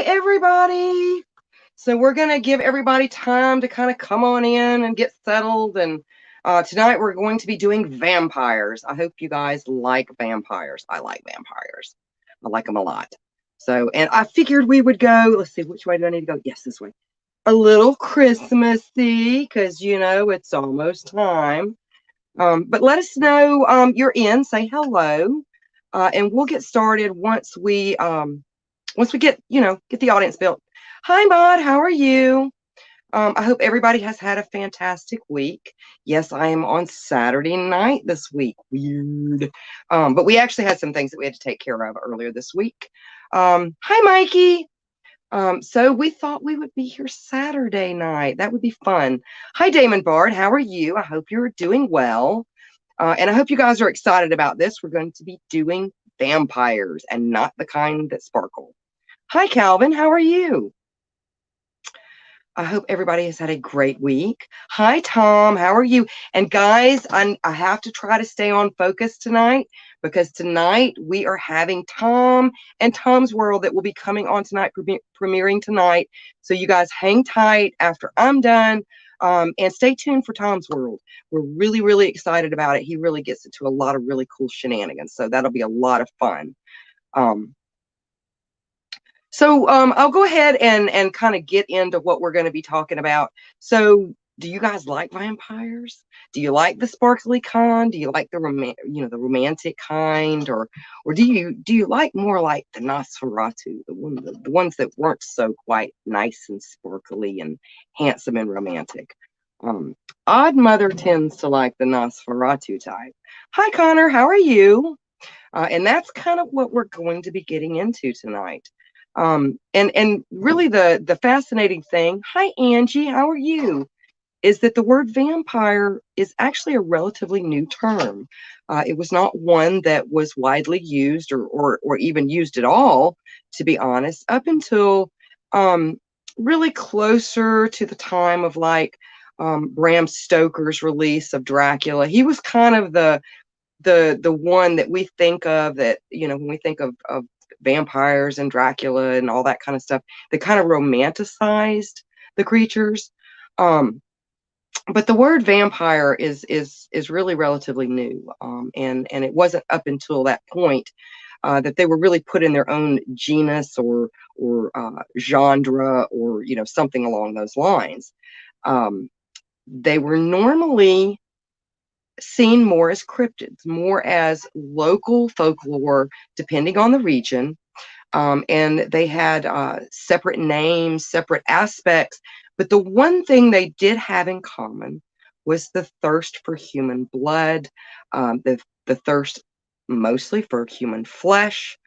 everybody. So we're going to give everybody time to kind of come on in and get settled. And tonight we're going to be doing vampires. I hope you guys like vampires. I like vampires. I like them a lot. So, and I figured we would go, let's see, which way do I need to go? Yes, this way. A little Christmassy because, you know, it's almost time. But let us know you're in. Say hello. And we'll get started once we get, get the audience built. Hi, Maud. How are you? I hope everybody has had a fantastic week. Yes, I am on Saturday night this week. Weird. But we actually had some things that we had to take care of earlier this week. Hi, Mikey. So we thought we would be here Saturday night. That would be fun. Hi, Damon Bard. How are you? I hope you're doing well. And I hope you guys are excited about this. We're going to be doing vampires and not the kind that sparkle. Hi, Calvin. How are you? I hope everybody has had a great week. Hi, Tom. How are you? And guys, I have to try to stay on focus tonight because tonight we are having Tom and Tom's World that will be coming on tonight, premiering tonight. So you guys hang tight after I'm done and stay tuned for Tom's World. We're really, really excited about it. He really gets into a lot of really cool shenanigans. So that'll be a lot of fun. So I'll go ahead and kind of get into what we're going to be talking about. So do you guys like vampires? Do you like the sparkly kind? Do you like the the romantic kind, or do you like more like the nosferatu, the ones that weren't so quite nice and sparkly and handsome and romantic? Odd Mother tends to like the nosferatu type. Hi, Connor. How are you? And that's kind of what we're going to be getting into tonight. And really the fascinating thing, hi Angie, how are you? Is that the word vampire is actually a relatively new term. It was not one that was widely used or even used at all, to be honest, up until really closer to the time of like Bram Stoker's release of Dracula. He was kind of the one that we think of that, when we think of vampires and Dracula and all that kind of stuff, they kind of romanticized the creatures. But the word vampire is really relatively new. And it wasn't up until that point that they were really put in their own genus or genre or, something along those lines. They were normally seen more as cryptids, more as local folklore, depending on the region. And they had separate names, separate aspects. But the one thing they did have in common was the thirst for human blood, the thirst mostly for human flesh,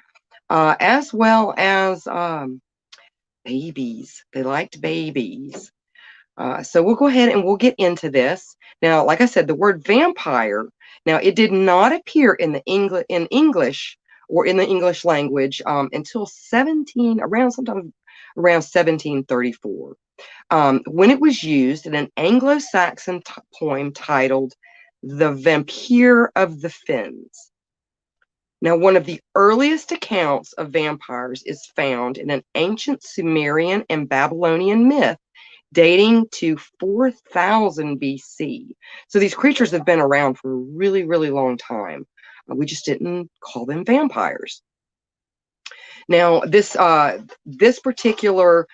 as well as babies. They liked babies. So we'll go ahead and we'll get into this. Now, like I said, the word vampire, now it did not appear in the English or in the English language until sometime around 1734, when it was used in an Anglo-Saxon poem titled "The Vampire of the Fens." Now, one of the earliest accounts of vampires is found in an ancient Sumerian and Babylonian myth dating to 4000 BC. So these creatures have been around for a really, really long time. We just didn't call them vampires. Now, this particular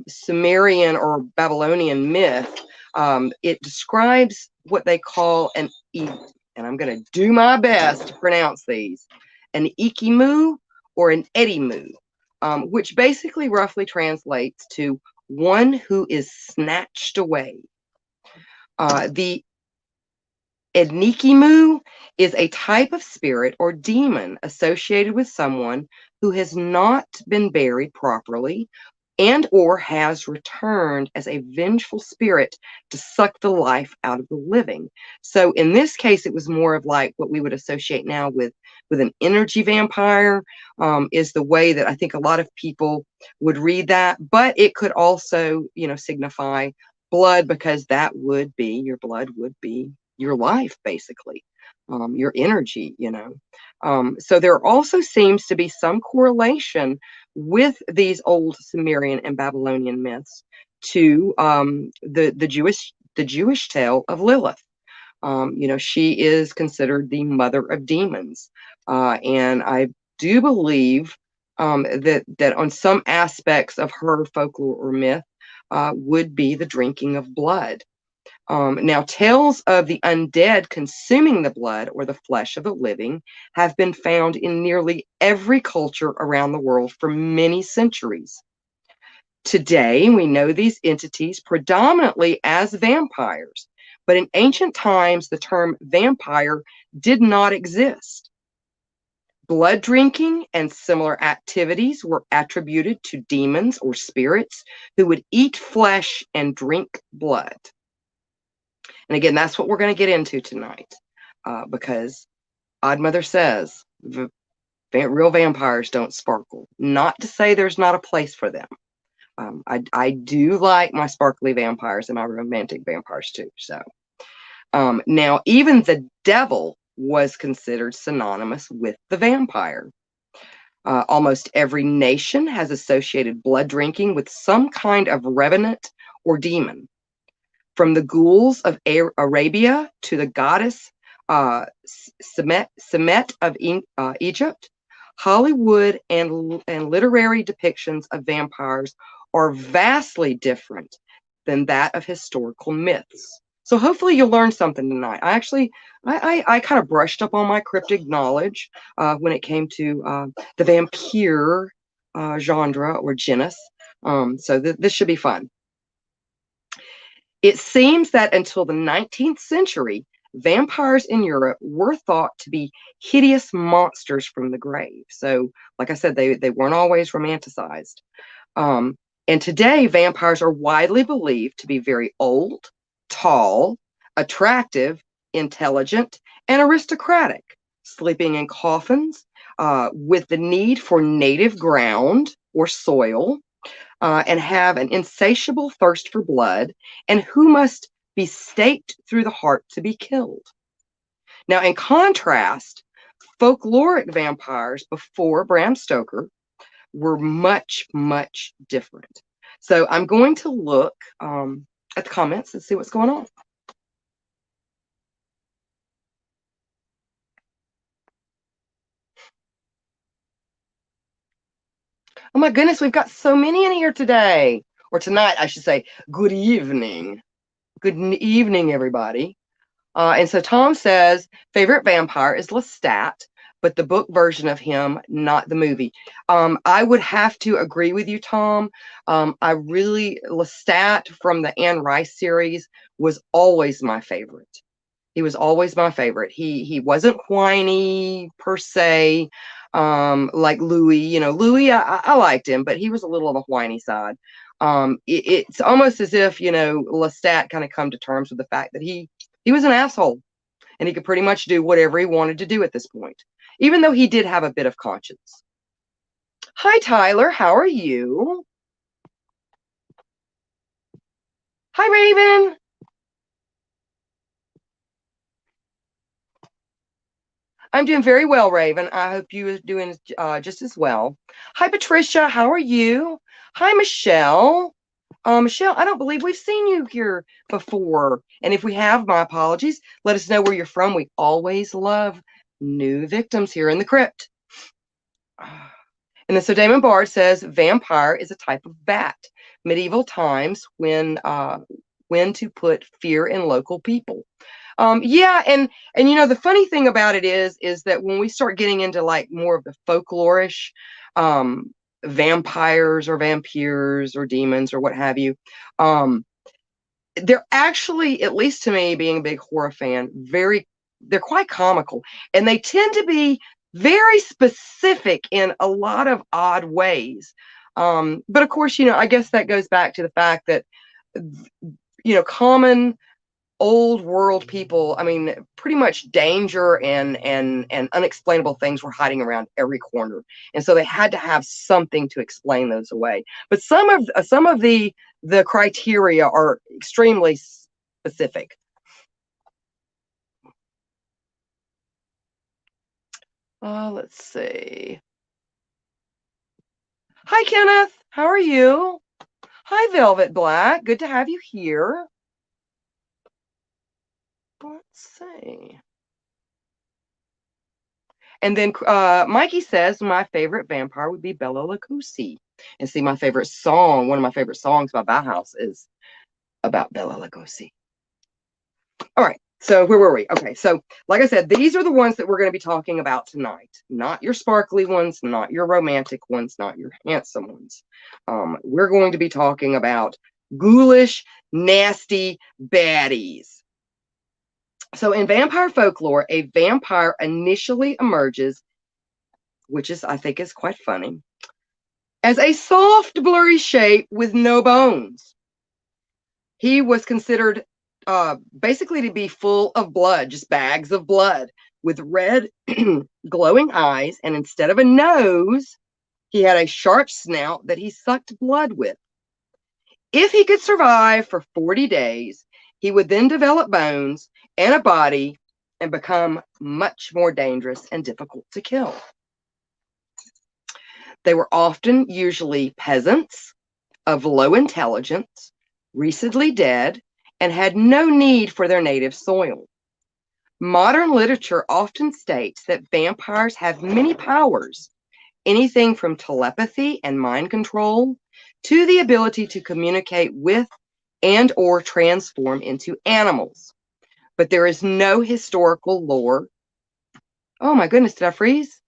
Sumerian or Babylonian myth, it describes what they call and I'm going to do my best to pronounce these, an ikimu or an edimu, which basically roughly translates to one who is snatched away. The Enikimu is a type of spirit or demon associated with someone who has not been buried properly and or has returned as a vengeful spirit to suck the life out of the living. So in this case, it was more of like what we would associate now with an energy vampire, is the way that I think a lot of people would read that. But it could also, signify blood, because that would be, your blood would be your life, basically. your energy, you know. So there also seems to be some correlation with these old Sumerian and Babylonian myths to the Jewish tale of Lilith. You know, she is considered the mother of demons, and I do believe that on some aspects of her folklore or myth would be the drinking of blood. Now, tales of the undead consuming the blood or the flesh of the living have been found in nearly every culture around the world for many centuries. Today, we know these entities predominantly as vampires, but in ancient times, the term vampire did not exist. Blood drinking and similar activities were attributed to demons or spirits who would eat flesh and drink blood. And again, that's what we're going to get into tonight, because Odd Mother says real vampires don't sparkle. Not to say there's not a place for them. I do like my sparkly vampires and my romantic vampires too. So now even the devil was considered synonymous with the vampire. Almost every nation has associated blood drinking with some kind of revenant or demon. From the ghouls of Arabia to the goddess Semet of Egypt, Hollywood and literary depictions of vampires are vastly different than that of historical myths. So hopefully you'll learn something tonight. I kind of brushed up on my cryptid knowledge when it came to the vampire genre or genus. So this should be fun. It seems that until the 19th century, vampires in Europe were thought to be hideous monsters from the grave. So, like I said, they weren't always romanticized. And today, vampires are widely believed to be very old, tall, attractive, intelligent, and aristocratic, sleeping in coffins with the need for native ground or soil, and have an insatiable thirst for blood, and who must be staked through the heart to be killed. Now, in contrast, folkloric vampires before Bram Stoker were much, much different. So I'm going to look at the comments and see what's going on. Oh my goodness, we've got so many in here today. Or tonight, I should say. Good evening. Good evening, everybody. And so Tom says, favorite vampire is Lestat, but the book version of him, not the movie. I would have to agree with you, Tom. Lestat from the Anne Rice series was always my favorite. He was always my favorite. He wasn't whiny per se, like Louis. You know, Louis, I liked him, but he was a little on the whiny side. It's almost as if, you know, Lestat kind of come to terms with the fact that he was an asshole and he could pretty much do whatever he wanted to do at this point, even though he did have a bit of conscience. Hi, Tyler. How are you? Hi, Raven. I'm doing very well, Raven. I hope you are doing just as well. Hi, Patricia. How are you? Hi, Michelle. Michelle, I don't believe we've seen you here before. And if we have, my apologies. Let us know where you're from. We always love new victims here in the crypt. And then so Damon Bard says, vampire is a type of bat. Medieval times when to put fear in local people. Yeah, and you know the funny thing about it is that when we start getting into like more of the folklorish vampires or vampires or demons or what have you, they're actually, at least to me, being a big horror fan, they're quite comical, and they tend to be very specific in a lot of odd ways. But of course, you know, I guess that goes back to the fact that, you know, common old world people, I mean, pretty much danger and unexplainable things were hiding around every corner, and so they had to have something to explain those away. But some of the criteria are extremely specific. Let's see. Hi, Kenneth. How are you? Hi, Velvet Black. Good to have you here. Let's see. And then Mikey says my favorite vampire would be Bela Lugosi. And see, my favorite song, one of my favorite songs by Bauhaus is about Bela Lugosi. All right. So where were we? Okay. So like I said, these are the ones that we're going to be talking about tonight. Not your sparkly ones, not your romantic ones, not your handsome ones. We're going to be talking about ghoulish, nasty baddies. So in vampire folklore, a vampire initially emerges, which is, I think, is quite funny, as a soft, blurry shape with no bones. He was considered basically to be full of blood, just bags of blood with red glowing eyes. And instead of a nose, he had a sharp snout that he sucked blood with. If he could survive for 40 days, he would then develop bones and a body and become much more dangerous and difficult to kill. They were often usually peasants of low intelligence, recently dead, and had no need for their native soil. Modern literature often states that vampires have many powers, anything from telepathy and mind control to the ability to communicate with and or transform into animals. But there is no historical lore. Oh my goodness, did I freeze?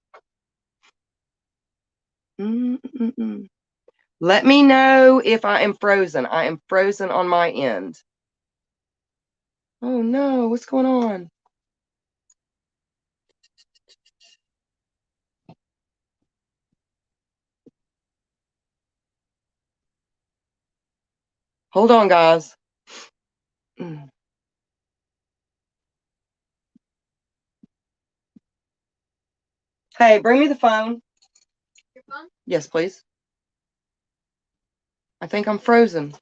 Let me know if I am frozen. I am frozen on my end. Oh no, what's going on? Hold on, guys. Hey, bring me the phone. Your phone? Yes, please. I think I'm frozen.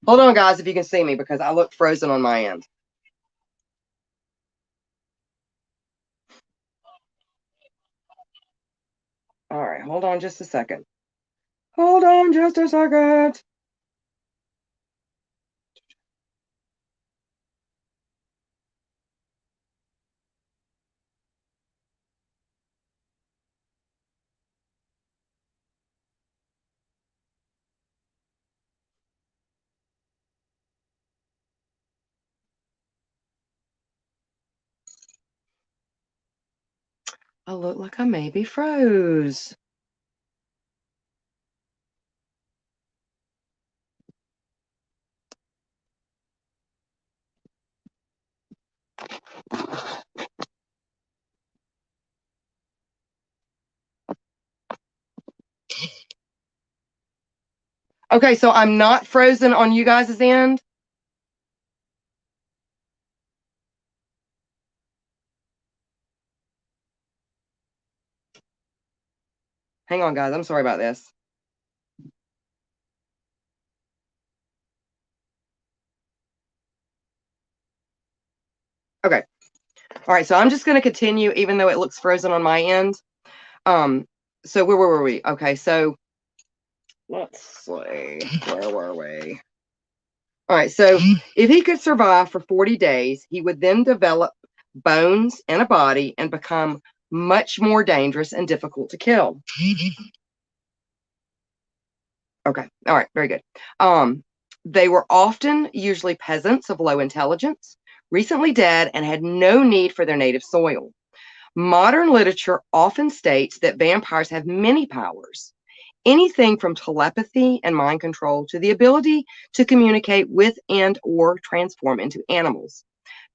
Hold on, guys, if you can see me, because I look frozen on my end. All right, hold on just a second. Hold on just a second. I look like I maybe froze. Okay, so I'm not frozen on you guys' end. Hang on, guys. I'm sorry about this. Okay. All right, so I'm just going to continue, even though it looks frozen on my end. So where were we? Okay, so let's see. Where were we? All right, so if he could survive for 40 days, he would then develop bones and a body and become much more dangerous and difficult to kill. Okay, all right, very good. They were often usually peasants of low intelligence, recently dead, and had no need for their native soil. Modern literature often states that vampires have many powers, anything from telepathy and mind control to the ability to communicate with and or transform into animals.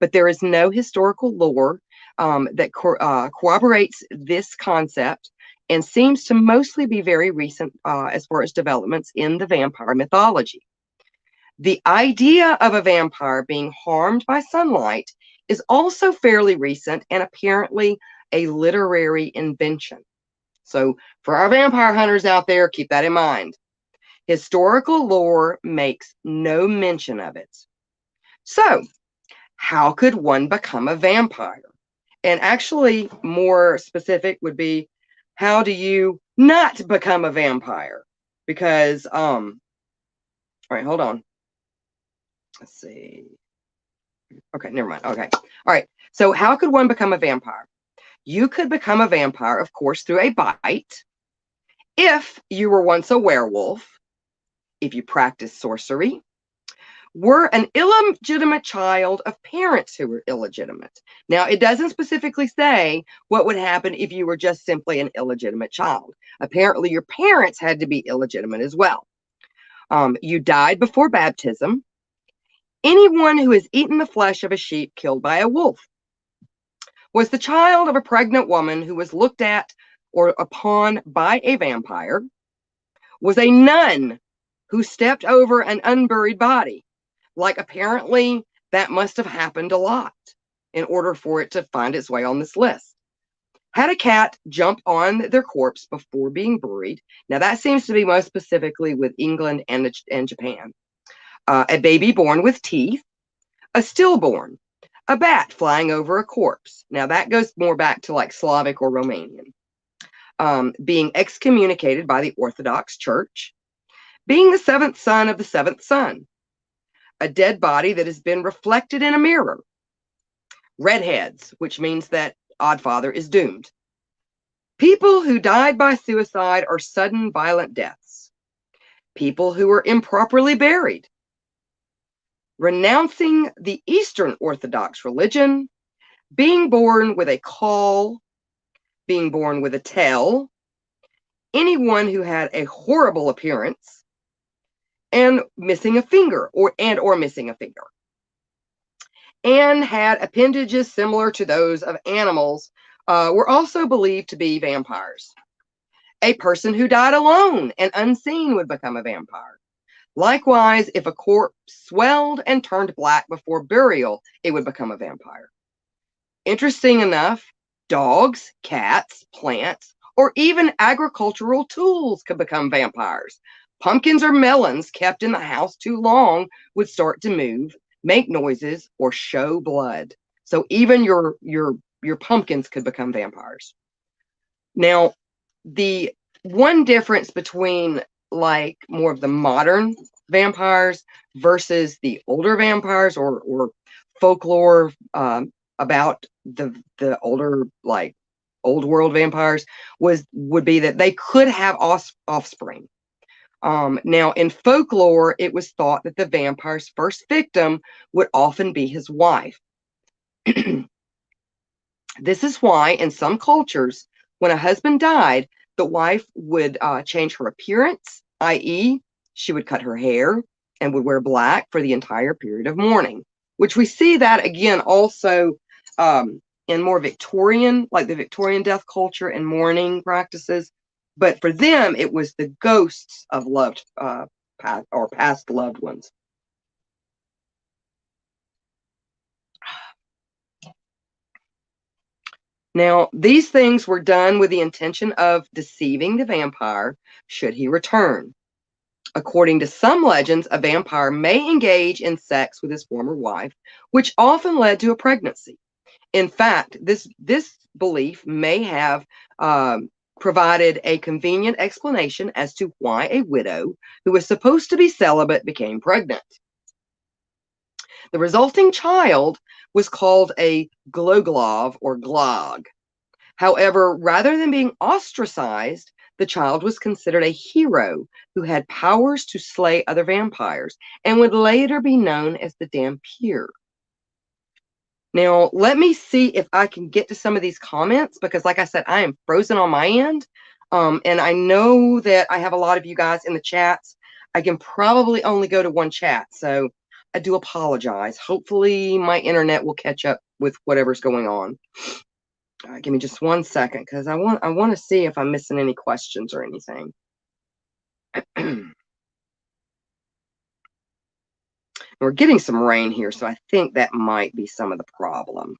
But there is no historical lore that corroborates this concept and seems to mostly be very recent as far as developments in the vampire mythology. The idea of a vampire being harmed by sunlight is also fairly recent and apparently a literary invention. So for our vampire hunters out there, keep that in mind. Historical lore makes no mention of it. So, how could one become a vampire? And actually, more specific would be, how do you not become a vampire? Because, all right, hold on. Let's see. Okay, never mind. Okay. All right. So, how could one become a vampire? You could become a vampire, of course, through a bite. If you were once a werewolf, if you practiced sorcery, were an illegitimate child of parents who were illegitimate. Now, it doesn't specifically say what would happen if you were just simply an illegitimate child. Apparently, your parents had to be illegitimate as well. You died before baptism. Anyone who has eaten the flesh of a sheep killed by a wolf was the child of a pregnant woman who was looked at or upon by a vampire, was a nun who stepped over an unburied body. Like, apparently, that must have happened a lot in order for it to find its way on this list. Had a cat jump on their corpse before being buried. Now, that seems to be most specifically with England and Japan. A baby born with teeth, a stillborn, a bat flying over a corpse. Now, that goes more back to like Slavic or Romanian. Being excommunicated by the Orthodox Church, being the seventh son of the seventh son, a dead body that has been reflected in a mirror, redheads, which means that Oddfather is doomed, people who died by suicide or sudden violent deaths, people who were improperly buried, renouncing the Eastern Orthodox religion, being born with a caul, being born with a tail, anyone who had a horrible appearance, and missing a finger or missing a finger, and had appendages similar to those of animals, were also believed to be vampires. A person who died alone and unseen would become a vampire. Likewise, if a corpse swelled and turned black before burial, it would become a vampire. Interesting enough, dogs, cats, plants, or even agricultural tools could become vampires. Pumpkins or melons kept in the house too long would start to move, make noises, or show blood. So even your pumpkins could become vampires. Now, the one difference between like more of the modern vampires versus the older vampires or folklore about the older, like old world vampires, would be that they could have offspring. Now, in folklore, it was thought that the vampire's first victim would often be his wife. This is why, in some cultures, when a husband died, the wife would change her appearance, i.e., she would cut her hair and would wear black for the entire period of mourning, which we see that again also in more Victorian, like the Victorian death culture and mourning practices. But for them, it was the ghosts of loved past loved ones. Now, these things were done with the intention of deceiving the vampire should he return. According to some legends, a vampire may engage in sex with his former wife, which often led to a pregnancy. In fact, this belief may have provided a convenient explanation as to why a widow who was supposed to be celibate became pregnant. The resulting child was called a gloglov or glog. However, rather than being ostracized, the child was considered a hero who had powers to slay other vampires and would later be known as the Dhampir. Now, let me see if I can get to some of these comments because, like I said, I am frozen on my end. And I know that I have a lot of you guys in the chats. I can probably only go to one chat, so I do apologize. Hopefully, my internet will catch up with whatever's going on. Give me just 1 second because I want to see if I'm missing any questions or anything. We're getting some rain here, so I think that might be some of the problem.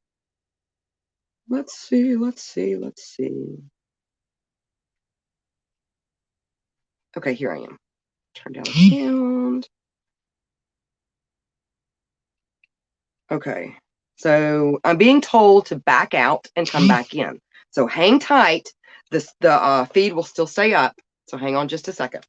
Let's see. Okay, here I am. Turn down the sound. Okay, so I'm being told to back out and come back in. So hang tight. The feed will still stay up. So hang on just a second.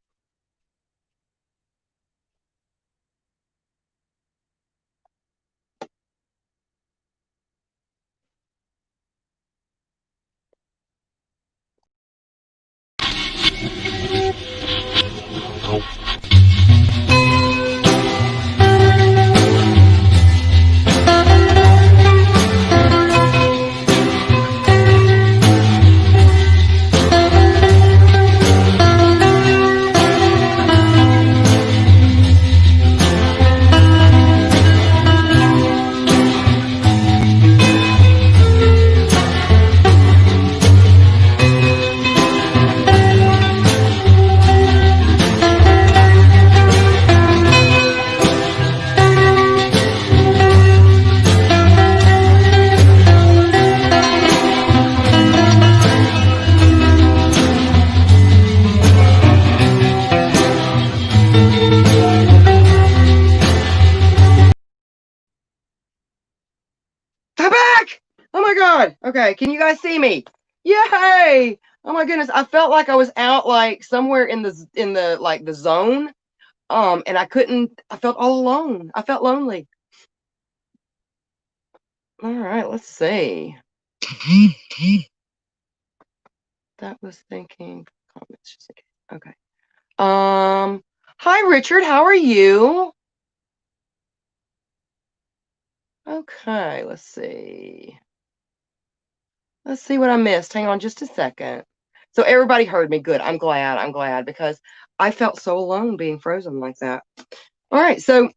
I'm back! Oh my god. Okay, can you guys see me? Yay! Oh my goodness, I felt like I was out like somewhere in the like the zone. And I felt all alone. I felt lonely. All right, let's see. That was thinking comments. Okay. Hi Richard, how are you? Okay, let's see. Let's see what I missed. Hang on just a second. So everybody heard me. Good. I'm glad. I'm glad because I felt so alone being frozen like that. All right. So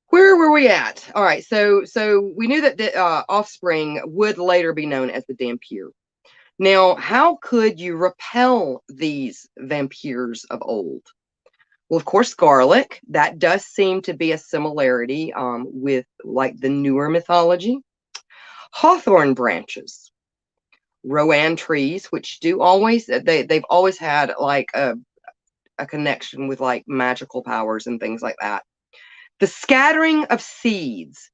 where were we at? All right. So we knew that the offspring would later be known as the Dampier. Now, how could you repel these vampires of old? Well, of course, garlic. That does seem to be a similarity with like the newer mythology. Hawthorn branches, Rowan trees, which do always they've always had like a connection with like magical powers and things like that. The scattering of seeds,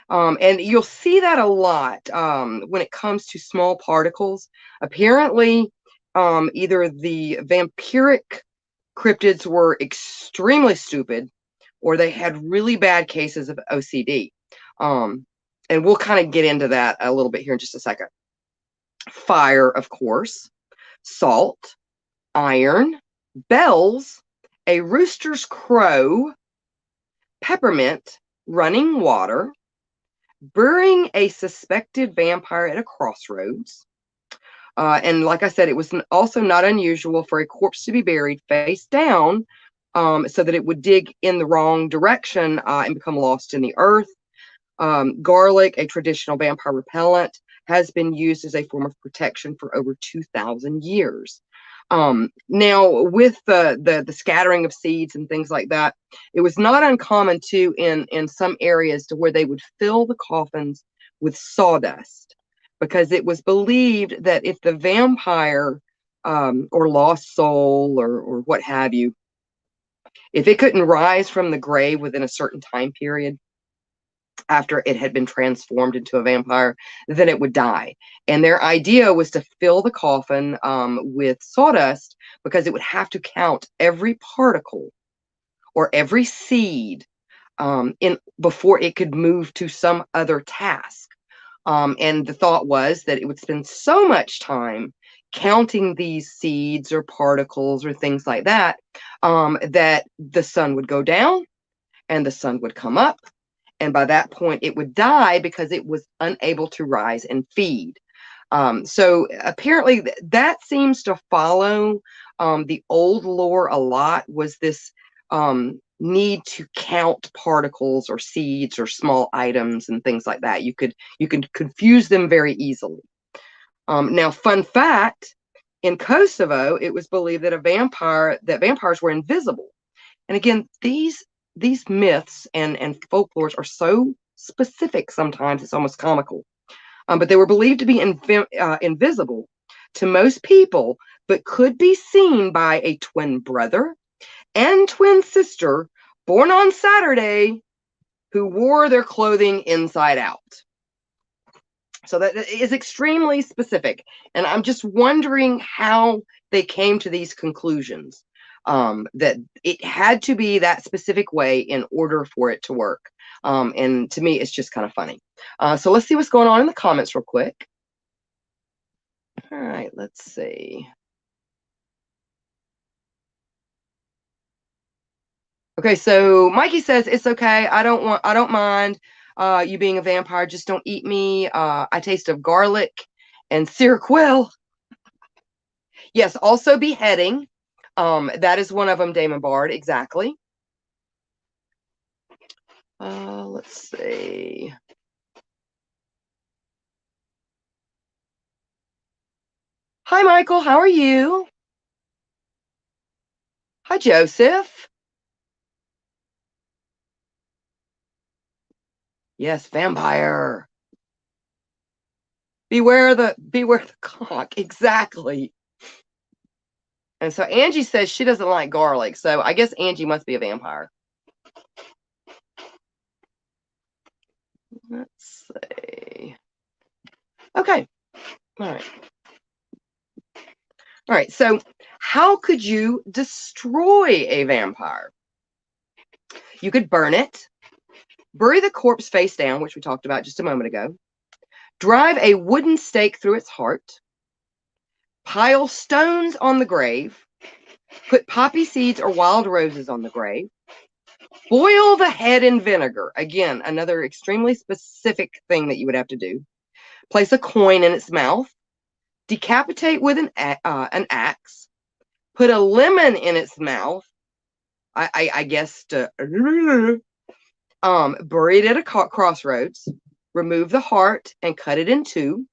and you'll see that a lot when it comes to small particles. Apparently, either the vampiric cryptids were extremely stupid, or they had really bad cases of OCD. And we'll kind of get into that a little bit here in just a second. Fire, of course, salt, iron, bells, a rooster's crow, peppermint, running water, burying a suspected vampire at a crossroads. And like I said, it was also not unusual for a corpse to be buried face down so that it would dig in the wrong direction and become lost in the earth. Garlic, a traditional vampire repellent, has been used as a form of protection for over 2,000 years. Now, with the scattering of seeds and things like that, it was not uncommon too in some areas to where they would fill the coffins with sawdust, because it was believed that if the vampire or lost soul or what have you, if it couldn't rise from the grave within a certain time period after it had been transformed into a vampire, then it would die. And their idea was to fill the coffin with sawdust, because it would have to count every particle or every seed in before it could move to some other task. And the thought was that it would spend so much time counting these seeds or particles or things like that, that the sun would go down and the sun would come up. And by that point, it would die because it was unable to rise and feed. So apparently that seems to follow the old lore a lot, was this need to count particles or seeds or small items and things like that. You could confuse them very easily. Now, fun fact, in Kosovo, it was believed that vampires were invisible. And again, these myths and folklores are so specific sometimes it's almost comical. But they were believed to be invisible to most people, but could be seen by a twin brother and twin sister born on Saturday who wore their clothing inside out. So that is extremely specific. And I'm just wondering how they came to these conclusions, that it had to be that specific way in order for it to work. And to me, it's just kind of funny. So let's see what's going on in the comments real quick. All right, let's see. Okay, so Mikey says it's okay. I don't mind you being a vampire. Just don't eat me. I taste of garlic and Seroquel. Yes, also beheading. That is one of them, Damon Bard. Exactly. Let's see. Hi, Michael. How are you? Hi, Joseph. Yes, vampire. Beware the cock. Exactly. And so Angie says she doesn't like garlic. So I guess Angie must be a vampire. Let's see. Okay. All right. All right. So how could you destroy a vampire? You could burn it, bury the corpse face down, which we talked about just a moment ago, drive a wooden stake through its heart, pile stones on the grave, put poppy seeds or wild roses on the grave, boil the head in vinegar. Again, another extremely specific thing that you would have to do. Place a coin in its mouth, decapitate with an axe, put a lemon in its mouth, I guess to bury it at a crossroads, remove the heart and cut it in two,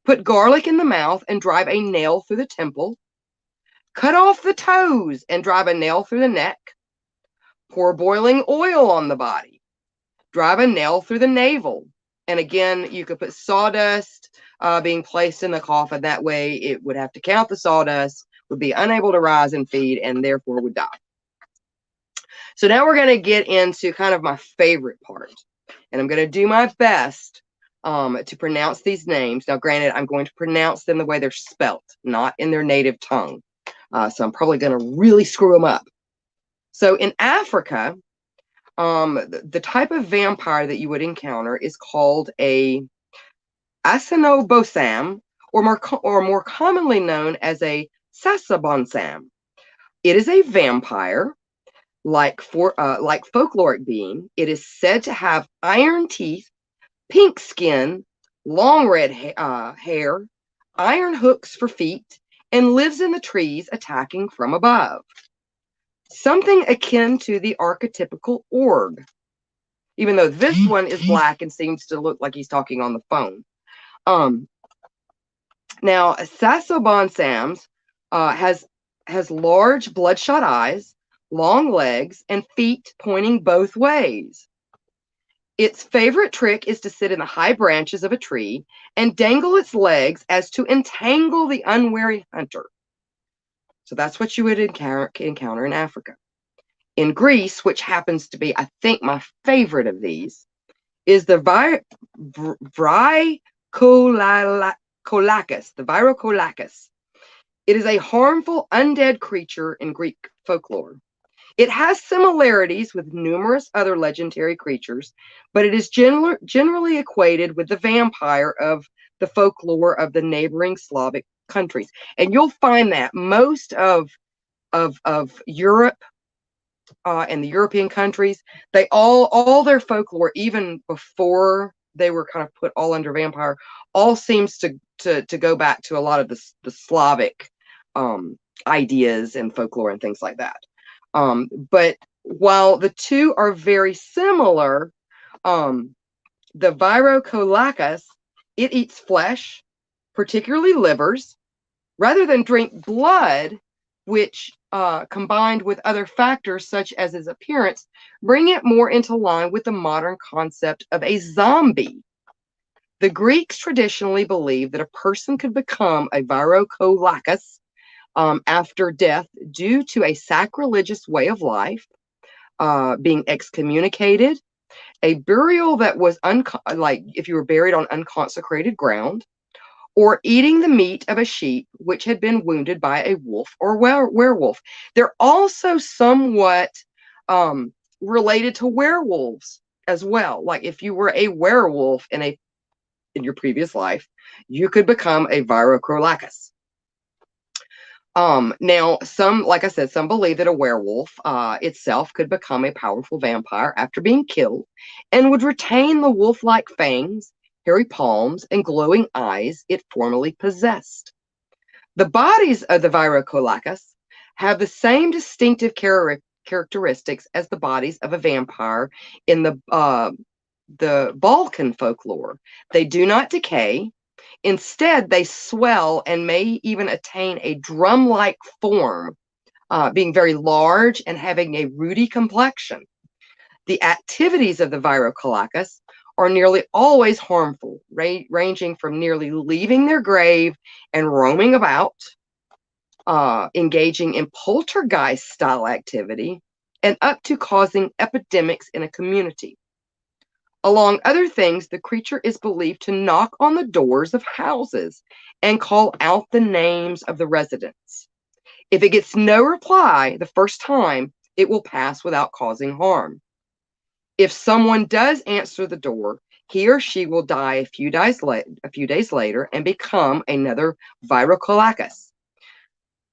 put garlic in the mouth and drive a nail through the temple, cut off the toes and drive a nail through the neck, pour boiling oil on the body, drive a nail through the navel. And again, you could put sawdust being placed in the coffin. That way it would have to count the sawdust, would be unable to rise and feed, and therefore would die. So now we're going to get into kind of my favorite part. And I'm going to do my best to pronounce these names. Now, granted, I'm going to pronounce them the way they're spelt, not in their native tongue. So I'm probably going to really screw them up. So in Africa, the type of vampire that you would encounter is called a asinobosam, or more commonly known as a sasabonsam. It is a vampire. Like folkloric being, it is said to have iron teeth, pink skin, long red hair, iron hooks for feet, and lives in the trees attacking from above. Something akin to the archetypical org, even though this one is black and seems to look like he's talking on the phone. Now, Sassobonsams has large bloodshot eyes, long legs, and feet pointing both ways. Its favorite trick is to sit in the high branches of a tree and dangle its legs as to entangle the unwary hunter. So that's what you would encounter in Africa. In Greece, which happens to be, I think, my favorite of these, is the Vyrokolakas, the Vyrokolakas. It is a harmful undead creature in Greek folklore. It has similarities with numerous other legendary creatures, but it is generally equated with the vampire of the folklore of the neighboring Slavic countries. And you'll find that most of Europe and the European countries, they all their folklore, even before they were kind of put all under vampire, all seems to go back to a lot of the Slavic ideas and folklore and things like that. But while the two are very similar, the Vyrokolakas, it eats flesh, particularly livers, rather than drink blood, which combined with other factors such as its appearance, bring it more into line with the modern concept of a zombie. The Greeks traditionally believed that a person could become a Vyrokolakas after death due to a sacrilegious way of life, being excommunicated, a burial that was like if you were buried on unconsecrated ground, or eating the meat of a sheep which had been wounded by a wolf or werewolf. They're also somewhat related to werewolves as well. Like if you were a werewolf in your previous life, you could become a virocrolacus. Now, like I said, some believe that a werewolf itself could become a powerful vampire after being killed and would retain the wolf-like fangs, hairy palms, and glowing eyes it formerly possessed. The bodies of the virocrolacus have the same distinctive characteristics as the bodies of a vampire in the Balkan folklore. They do not decay. Instead, they swell and may even attain a drum-like form, being very large and having a ruddy complexion. The activities of the virocrolacus are nearly always harmful, ranging from nearly leaving their grave and roaming about, engaging in poltergeist-style activity, and up to causing epidemics in a community. Along other things, the creature is believed to knock on the doors of houses and call out the names of the residents. If it gets no reply the first time, it will pass without causing harm. If someone does answer the door, he or she will die a few days later and become another virocrolacus.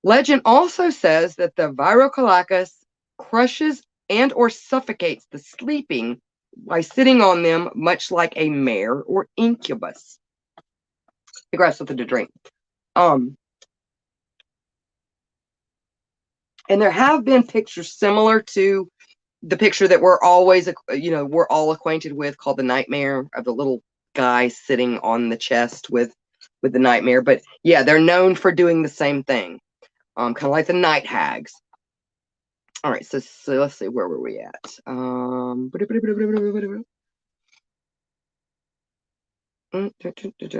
Legend also says that the virocrolacus crushes and or suffocates the sleeping by sitting on them, much like a mare or incubus. He grabs something to drink. And there have been pictures similar to the picture that we're always, we're all acquainted with, called the nightmare of the little guy sitting on the chest with the nightmare. But yeah, they're known for doing the same thing, kind of like the night hags. All right, so let's see, where were we at?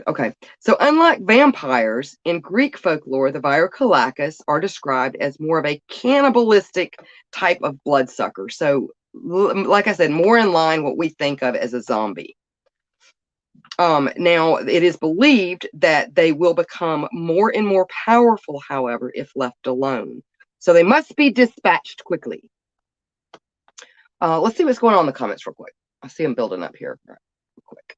Okay, so unlike vampires, in Greek folklore, the virocrolacus are described as more of a cannibalistic type of bloodsucker. So, like I said, more in line what we think of as a zombie. Now, it is believed that they will become more and more powerful, however, if left alone. So they must be dispatched quickly. Let's see what's going on in the comments real quick. I see them building up here. All right, real quick.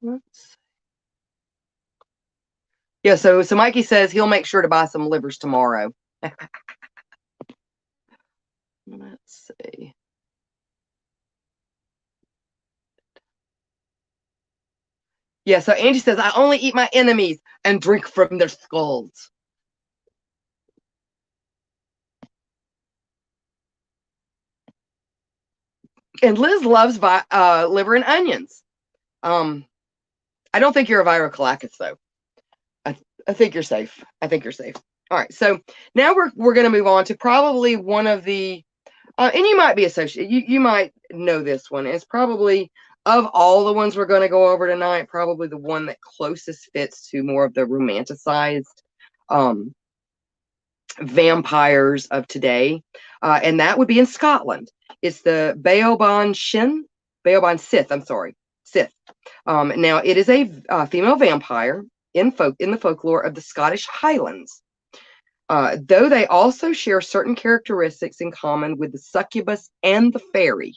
Let's. Yeah, so Mikey says he'll make sure to buy some livers tomorrow. Let's see. Yeah, so Angie says, I only eat my enemies and drink from their skulls. And Liz loves liver and onions. I don't think you're a virocrolacus, though. I think you're safe. I think you're safe. All right, so now we're going to move on to probably one of the, and you might be associated, you might know this one. It's probably, of all the ones we're going to go over tonight, probably the one that closest fits to more of the romanticized vampires of today, and that would be in Scotland. It's the Beoban Sith. I'm sorry, Sith. Now it is a female vampire in the folklore of the Scottish Highlands. Though they also share certain characteristics in common with the succubus and the fairy.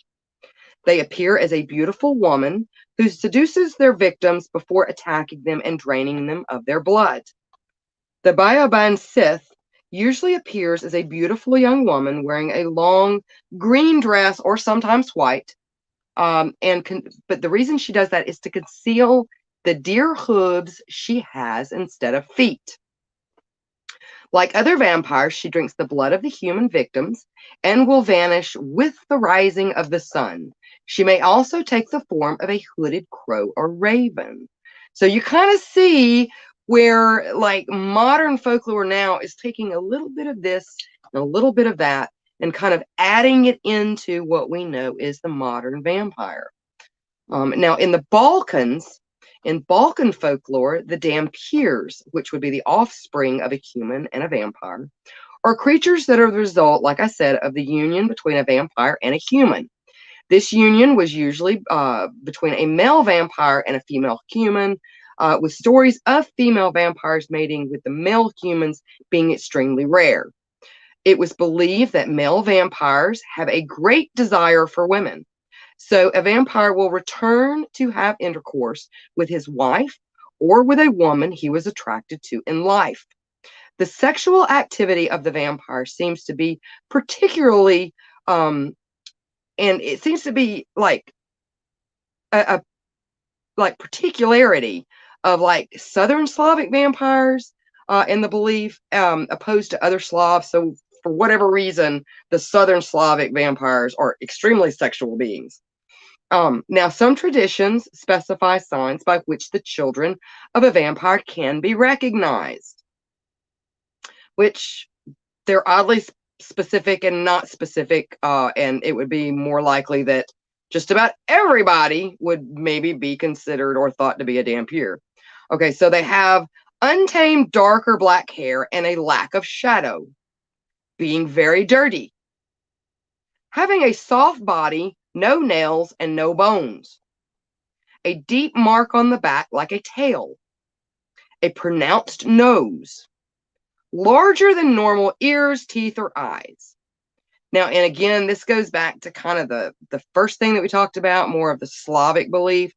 They appear as a beautiful woman who seduces their victims before attacking them and draining them of their blood. The Beoban Sith usually appears as a beautiful young woman wearing a long green dress or sometimes white. But the reason she does that is to conceal the deer hooves she has instead of feet. Like other vampires, she drinks the blood of the human victims and will vanish with the rising of the sun. She may also take the form of a hooded crow or raven. So you kind of see where, like, modern folklore now is taking a little bit of this and a little bit of that and kind of adding it into what we know is the modern vampire. Now, in Balkan folklore, the Dampirs, which would be the offspring of a human and a vampire, are creatures that are the result, like I said, of the union between a vampire and a human. This union was usually between a male vampire and a female human, with stories of female vampires mating with the male humans being extremely rare. It was believed that male vampires have a great desire for women. So a vampire will return to have intercourse with his wife or with a woman he was attracted to in life. The sexual activity of the vampire seems to be particularly, and it seems to be like a like particularity of like Southern Slavic vampires in the belief, opposed to other Slavs. So for whatever reason, the Southern Slavic vampires are extremely sexual beings. Now, some traditions specify signs by which the children of a vampire can be recognized, which they're oddly specific and not specific, and it would be more likely that just about everybody would maybe be considered or thought to be a Dampier. Okay, so they have untamed dark or black hair and a lack of shadow, being very dirty, having a soft body, no nails, and no bones, a deep mark on the back like a tail, a pronounced nose, larger than normal ears, teeth, or eyes. Now, and again, this goes back to kind of the first thing that we talked about, more of the Slavic belief.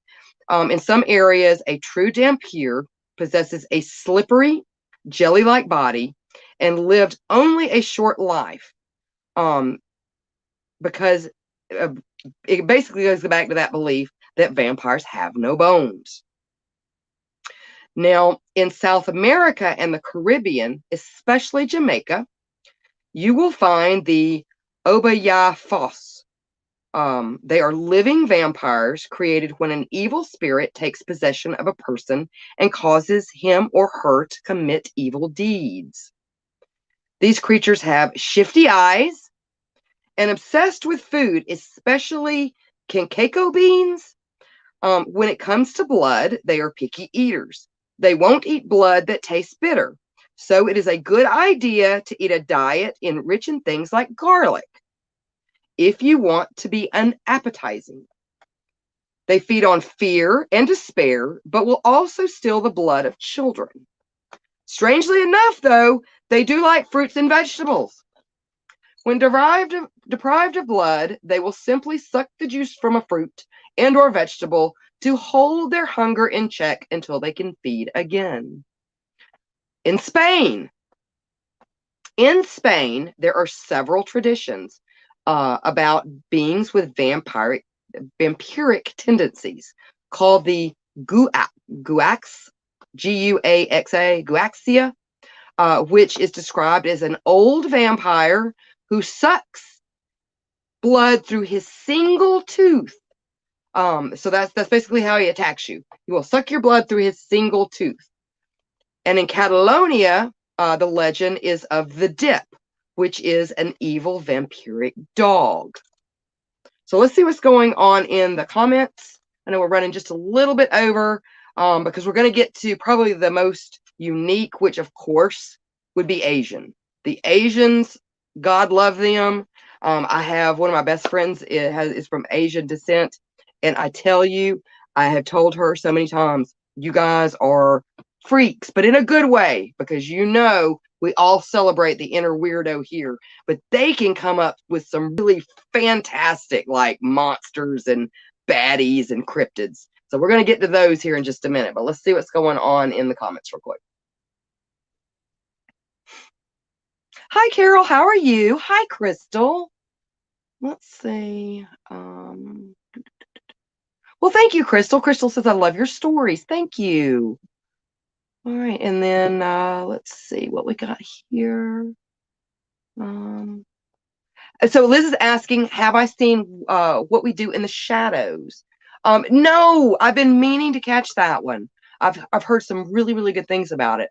In some areas, a true Dampier possesses a slippery, jelly-like body and lived only a short life, because it basically goes back to that belief that vampires have no bones. Now, in South America and the Caribbean, especially Jamaica, you will find the Obayafos. They are living vampires created when an evil spirit takes possession of a person and causes him or her to commit evil deeds. These creatures have shifty eyes and obsessed with food, especially kenkeiko beans. When it comes to blood, they are picky eaters. They won't eat blood that tastes bitter. So it is a good idea to eat a diet rich in things like garlic if you want to be unappetizing. They feed on fear and despair, but will also steal the blood of children. Strangely enough, though, they do like fruits and vegetables. When deprived of blood, they will simply suck the juice from a fruit and or vegetable to hold their hunger in check until they can feed again. In Spain, there are several traditions about beings with vampiric tendencies called the guax, Guaxa, guaxia, which is described as an old vampire who sucks blood through his single tooth. So that's basically how he attacks you. He will suck your blood through his single tooth. And in Catalonia, the legend is of the dip, which is an evil vampiric dog. So let's see what's going on in the comments. I know we're running just a little bit over, because we're going to get to probably the most unique, which of course would be Asian. The Asians, God love them. I have one of my best friends is from Asian descent, and I tell you, I have told her so many times, you guys are freaks, but in a good way, because we all celebrate the inner weirdo here, but they can come up with some really fantastic like monsters and baddies and cryptids. So we're going to get to those here in just a minute, but let's see what's going on in the comments real quick. Hi, Carol. How are you? Hi, Crystal. Let's see. Well, thank you, Crystal. Crystal says, I love your stories. Thank you. All right. And then let's see what we got here. So Liz is asking, have I seen What We Do in the Shadows? No, I've been meaning to catch that one. I've heard some really, really good things about it.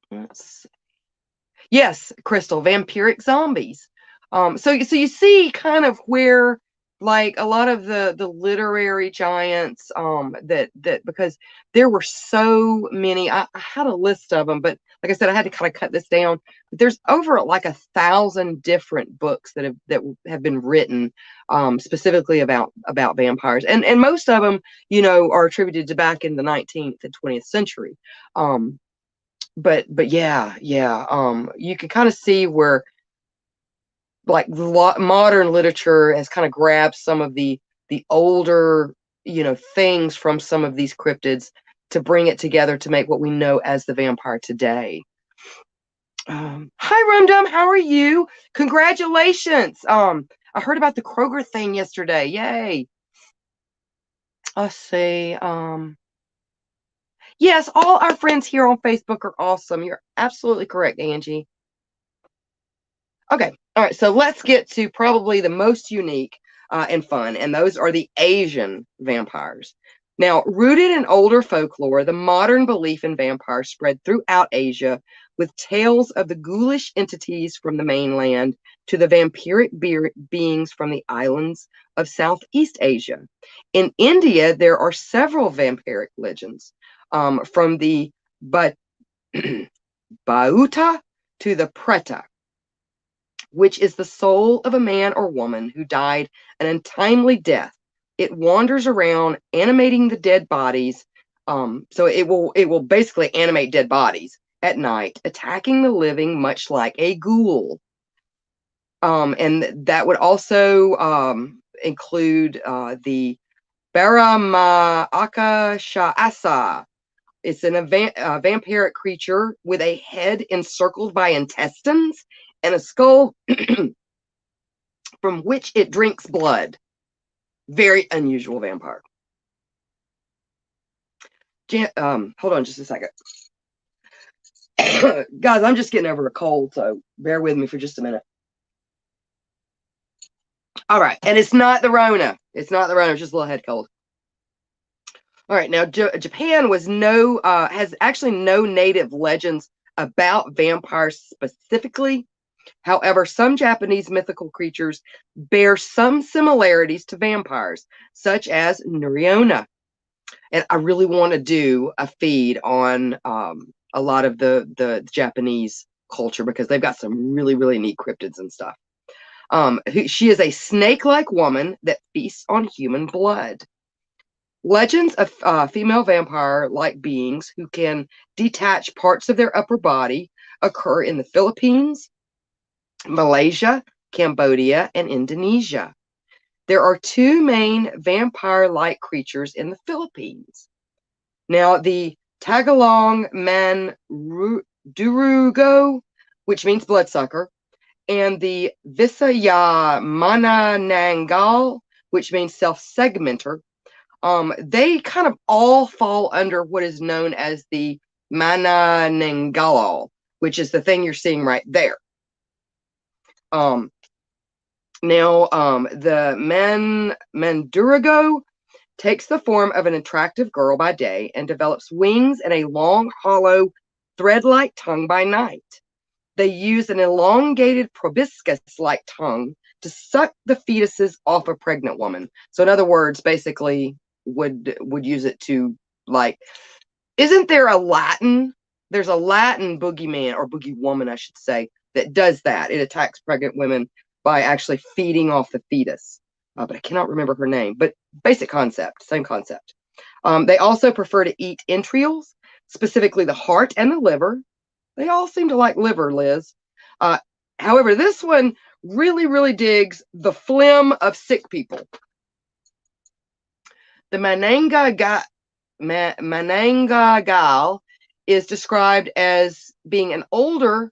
Let's see. Yes, Crystal, vampiric zombies. So you see kind of where like a lot of the literary giants, that because there were so many. I had a list of them, but like I said, I had to kind of cut this down. But there's over like 1,000 different books that have been written, specifically about vampires, and most of them, are attributed to back in the 19th and 20th century. um but yeah, you can kind of see where, like, modern literature has kind of grabbed some of the older, things from some of these cryptids to bring it together to make what we know as the vampire today. Hi, Rumdum, how are you? Congratulations. I heard about the Kroger thing yesterday. Yay. Let's see. Yes, all our friends here on Facebook are awesome. You're absolutely correct, Angie. Okay, all right, so let's get to probably the most unique and fun, and those are the Asian vampires. Now, rooted in older folklore, the modern belief in vampires spread throughout Asia, with tales of the ghoulish entities from the mainland to the vampiric beings from the islands of Southeast Asia. In India, there are several vampiric legends, from the Bauta to the Preta, which is the soul of a man or woman who died an untimely death. It wanders around animating the dead bodies. So it will basically animate dead bodies at night, attacking the living much like a ghoul. And that would also include the Baramaakashasa. It's a vampiric creature with a head encircled by intestines and a skull from which it drinks blood. Very unusual vampire. Hold on just a second. Guys, I'm just getting over a cold, so bear with me for just a minute. All right, and it's not the Rona. It's not the Rona, it's just a little head cold. All right, now Japan has actually no native legends about vampires specifically. However, some Japanese mythical creatures bear some similarities to vampires, such as Nuriona. And I really want to do a feed on a lot of the Japanese culture, because they've got some really, really neat cryptids and stuff. She is a snake-like woman that feasts on human blood. Legends of female vampire-like beings who can detach parts of their upper body occur in the Philippines, Malaysia, Cambodia, and Indonesia. There are two main vampire-like creatures in the Philippines. Now, the Tagalong Mandurugo, which means bloodsucker, and the Visaya Manananggal, which means self-segmenter, they kind of all fall under what is known as the Manananggal, which is the thing you're seeing right there. Now, the Mandurago takes the form of an attractive girl by day and develops wings and a long, hollow, thread-like tongue by night. They use an elongated proboscis-like tongue to suck the fetuses off a pregnant woman. So, in other words, basically would use it to, like, isn't there a Latin? There's a Latin boogeyman, or boogie woman, I should say, that does that. It attacks pregnant women by actually feeding off the fetus. But I cannot remember her name. But basic concept, same concept. They also prefer to eat entrails, specifically the heart and the liver. They all seem to like liver, Liz. However, this one really, really digs the phlegm of sick people. The Manananggal is described as being an older,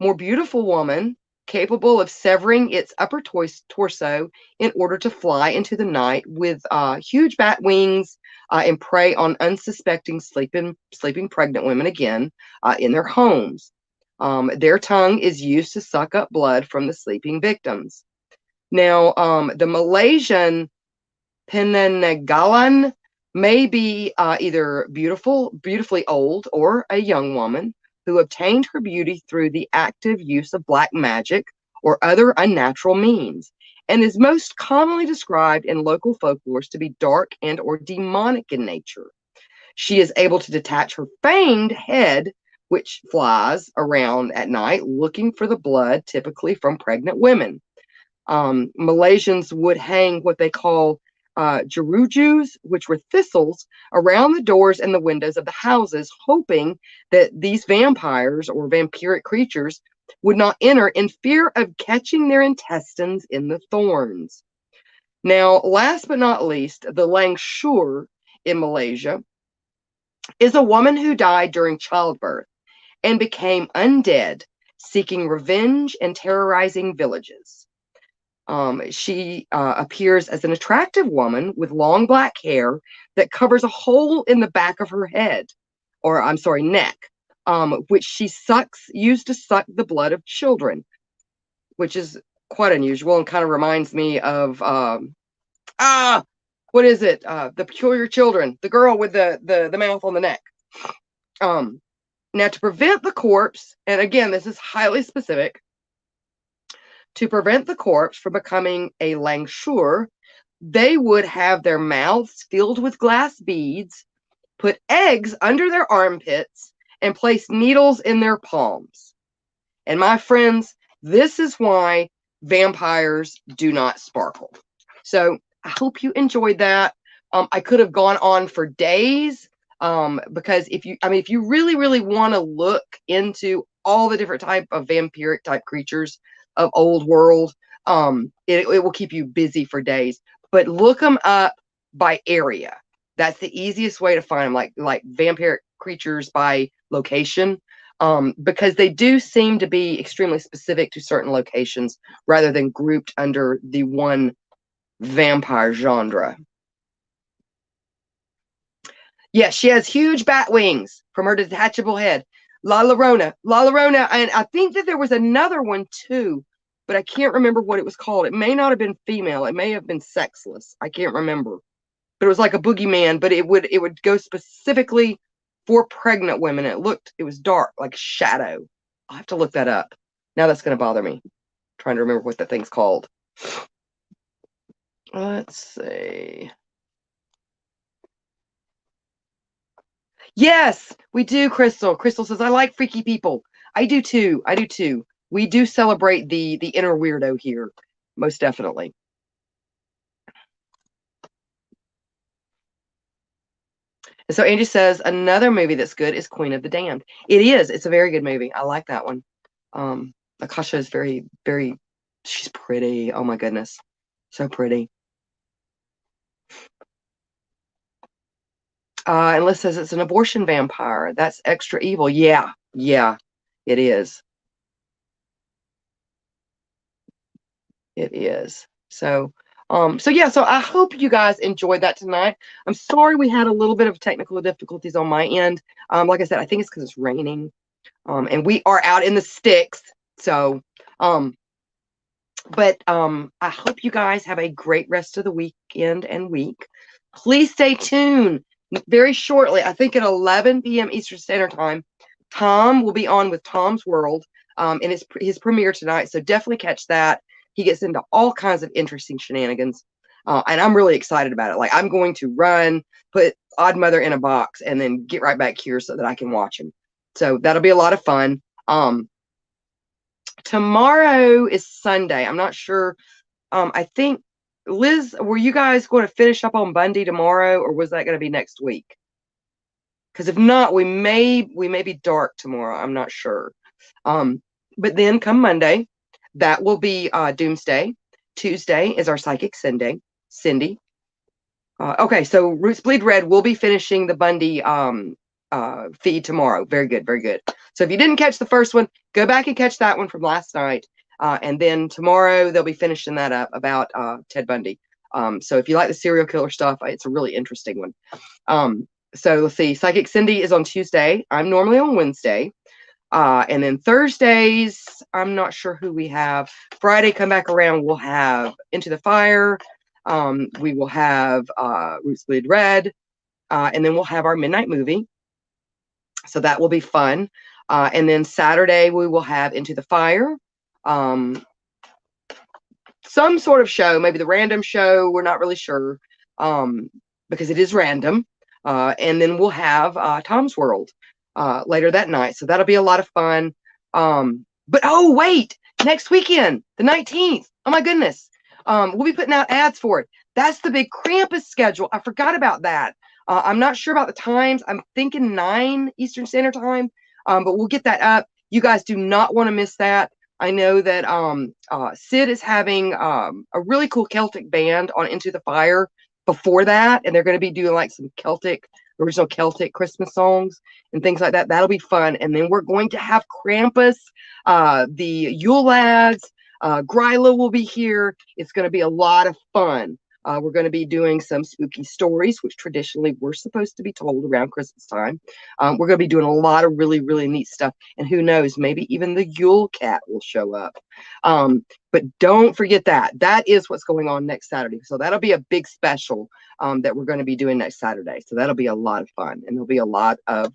more beautiful woman capable of severing its upper torso in order to fly into the night with huge bat wings and prey on unsuspecting sleeping pregnant women, again, in their homes. Their tongue is used to suck up blood from the sleeping victims. Now, the Malaysian Penanggalan may be either beautifully old, or a young woman who obtained her beauty through the active use of black magic or other unnatural means. and is most commonly described in local folklore to be dark and or demonic in nature. She is able to detach her fanged head, which flies around at night looking for the blood, typically from pregnant women. Malaysians would hang what they call jerujus, which were thistles, around the doors and the windows of the houses, hoping that these vampires or vampiric creatures would not enter in fear of catching their intestines in the thorns. Now, last but not least, the Langshur in Malaysia is a woman who died during childbirth and became undead, seeking revenge and terrorizing villages. She appears as an attractive woman with long black hair that covers a hole in the back of her head, or I'm sorry, neck, which she used to suck the blood of children, which is quite unusual and kind of reminds me of what is it? The Peculiar Children, the girl with the mouth on the neck. Now, to prevent the corpse, and again, this is highly specific, to prevent the corpse from becoming a langshur, they would have their mouths filled with glass beads, put eggs under their armpits, and place needles in their palms. And my friends, this is why vampires do not sparkle. So I hope you enjoyed that. I could have gone on for days because if you really, really want to look into all the different type of vampiric type creatures of old world, it will keep you busy for days. But look them up by area. That's the easiest way to find them, like vampiric creatures by location, because they do seem to be extremely specific to certain locations rather than grouped under the one vampire genre. Yes, she has huge bat wings from her detachable head. La Llorona, and I think that there was another one too, but I can't remember what it was called. It may not have been female. It may have been sexless. I can't remember. But it was like a boogeyman, but it would go specifically for pregnant women. It was dark, like shadow. I'll have to look that up. Now that's going to bother me. I'm trying to remember what that thing's called. Let's see. Yes, we do, Crystal. Crystal says, I like freaky people. I do too. We do celebrate the inner weirdo here, most definitely. And so Angie says, another movie that's good is Queen of the Damned. It is. It's a very good movie. I like that one. Akasha is very, very, she's pretty. Oh my goodness. So pretty. And Liz says it's an abortion vampire. That's extra evil. Yeah, it is. It is. So I hope you guys enjoyed that tonight. I'm sorry we had a little bit of technical difficulties on my end. Like I said, I think it's because it's raining. And we are out in the sticks. So, but I hope you guys have a great rest of the weekend and week. Please stay tuned. Very shortly, I think at 11 p.m. Eastern Standard Time, Tom will be on with Tom's World, and it's his premiere tonight. So definitely catch that. He gets into all kinds of interesting shenanigans, and I'm really excited about it. Like I'm going to run, put Odd Mother in a box, and then get right back here so that I can watch him. So that'll be a lot of fun. Tomorrow is Sunday. I'm not sure. I think, Liz, were you guys going to finish up on Bundy tomorrow, or was that going to be next week? Because if not, we may be dark tomorrow. I'm not sure. But then come Monday, that will be Doomsday. Tuesday is our Psychic Cindy. Okay, so Roots Bleed Red will be finishing the Bundy feed tomorrow. Very good, very good. So if you didn't catch the first one, go back and catch that one from last night. And then tomorrow they'll be finishing that up about Ted Bundy. So if you like the serial killer stuff, it's a really interesting one. So let's see. Psychic Cindy is on Tuesday. I'm normally on Wednesday. And then Thursdays, I'm not sure who we have. Friday, come back around, we'll have Into the Fire. We will have Roots Bleed Red. And then we'll have our Midnight Movie. So that will be fun. And then Saturday, we will have Into the Fire. some sort of show, maybe the random show. We're not really sure, um, because it is random. And then we'll have Tom's World later that night. So that'll be a lot of fun. But oh, wait, next weekend, the 19th. Oh, my goodness. We'll be putting out ads for it. That's the big Krampus schedule. I forgot about that. I'm not sure about the times. I'm thinking 9 Eastern Standard Time, but we'll get that up. You guys do not want to miss that. I know that Sid is having a really cool Celtic band on Into the Fire before that, and they're going to be doing like some original Celtic Christmas songs and things like that. That'll be fun. And then we're going to have Krampus, the Yule Lads, Gryla will be here. It's going to be a lot of fun. We're going to be doing some spooky stories, which traditionally we're supposed to be told around Christmas time. We're going to be doing a lot of really, really neat stuff. And who knows, maybe even the Yule Cat will show up. But don't forget that. That is what's going on next Saturday. So that'll be a big special that we're going to be doing next Saturday. So that'll be a lot of fun. And there'll be a lot of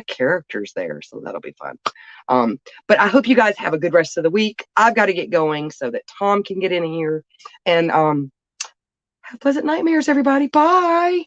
characters there. So that'll be fun. But I hope you guys have a good rest of the week. I've got to get going so that Tom can get in here. And have pleasant nightmares, everybody. Bye.